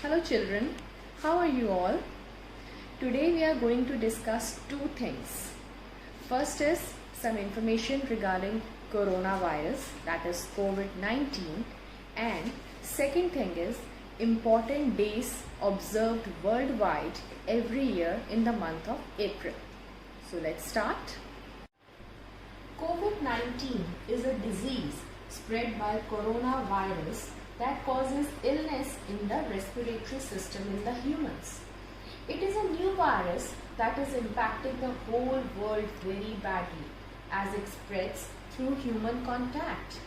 Hello children, how are you all? Today we are going to discuss two things. First is some information regarding coronavirus, that is COVID-19, and second thing is important days observed worldwide every year in the month of April. So let's start. COVID-19 is a disease spread by coronavirus that causes illness in the respiratory system in the humans. It is a new virus that is impacting the whole world very badly as it spreads through human contact.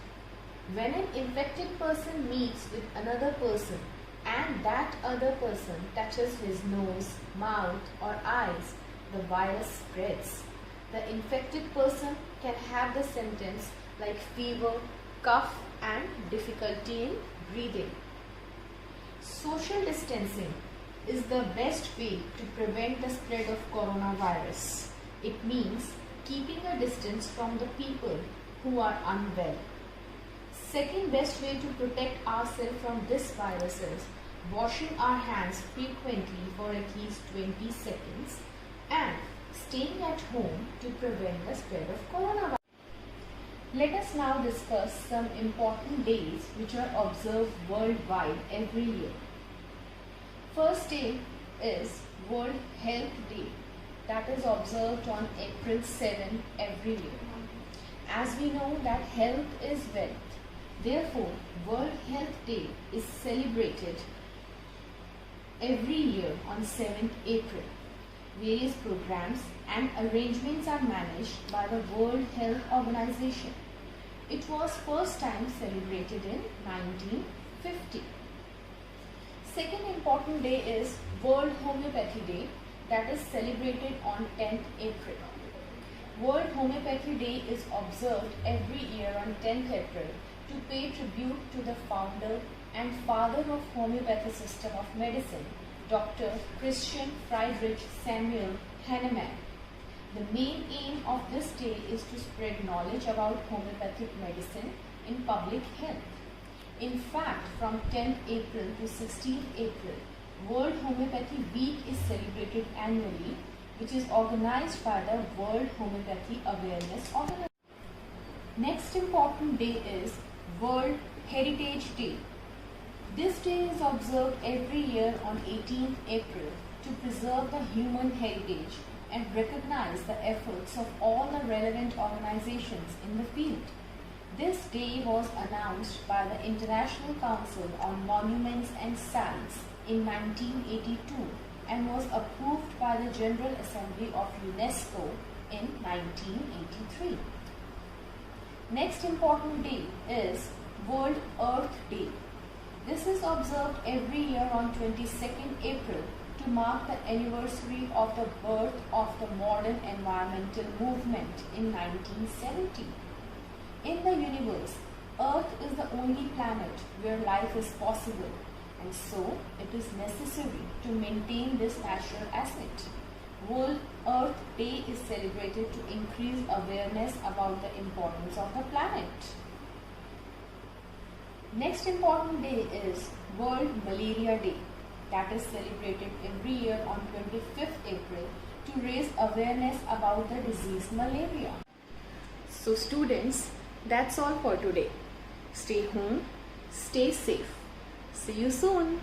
When an infected person meets with another person and that other person touches his nose, mouth or eyes, the virus spreads. The infected person can have the symptoms like fever, cough and difficulty in breathing. Social distancing is the best way to prevent the spread of coronavirus. It means keeping a distance from the people who are unwell. Second best way to protect ourselves from this virus is washing our hands frequently for at least 20 seconds and staying at home to prevent the spread of coronavirus. Let us now discuss some important days which are observed worldwide every year. First day is World Health Day, that is observed on April 7 every year. As we know that health is wealth, therefore World Health Day is celebrated every year on 7th April. Various programs and arrangements are managed by the World Health Organization. It was first time celebrated in 1950. Second important day is World Homeopathy Day, that is celebrated on 10th April. World Homeopathy Day is observed every year on 10th April to pay tribute to the founder and father of homeopathy system of medicine, Dr. Christian Friedrich Samuel Hahnemann. The main aim of this day is to spread knowledge about homeopathic medicine in public health. In fact, from 10th April to 16th April, World Homeopathy Week is celebrated annually, which is organized by the World Homeopathy Awareness Organization. Next important day is World Heritage Day. This day is observed every year on 18th April to preserve the human heritage and recognize the efforts of all the relevant organizations in the field. This day was announced by the International Council on Monuments and Sites in 1982 and was approved by the General Assembly of UNESCO in 1983. Next important day is World Earth Day. This is observed every year on 22nd April to mark the anniversary of the birth of the modern environmental movement in 1970. In the universe, Earth is the only planet where life is possible, and so it is necessary to maintain this natural asset. World Earth Day is celebrated to increase awareness about the importance of the planet. Next important day is World Malaria Day, that is celebrated every year on 25th April to raise awareness about the disease malaria. So students, that's all for today. Stay home, stay safe. See you soon.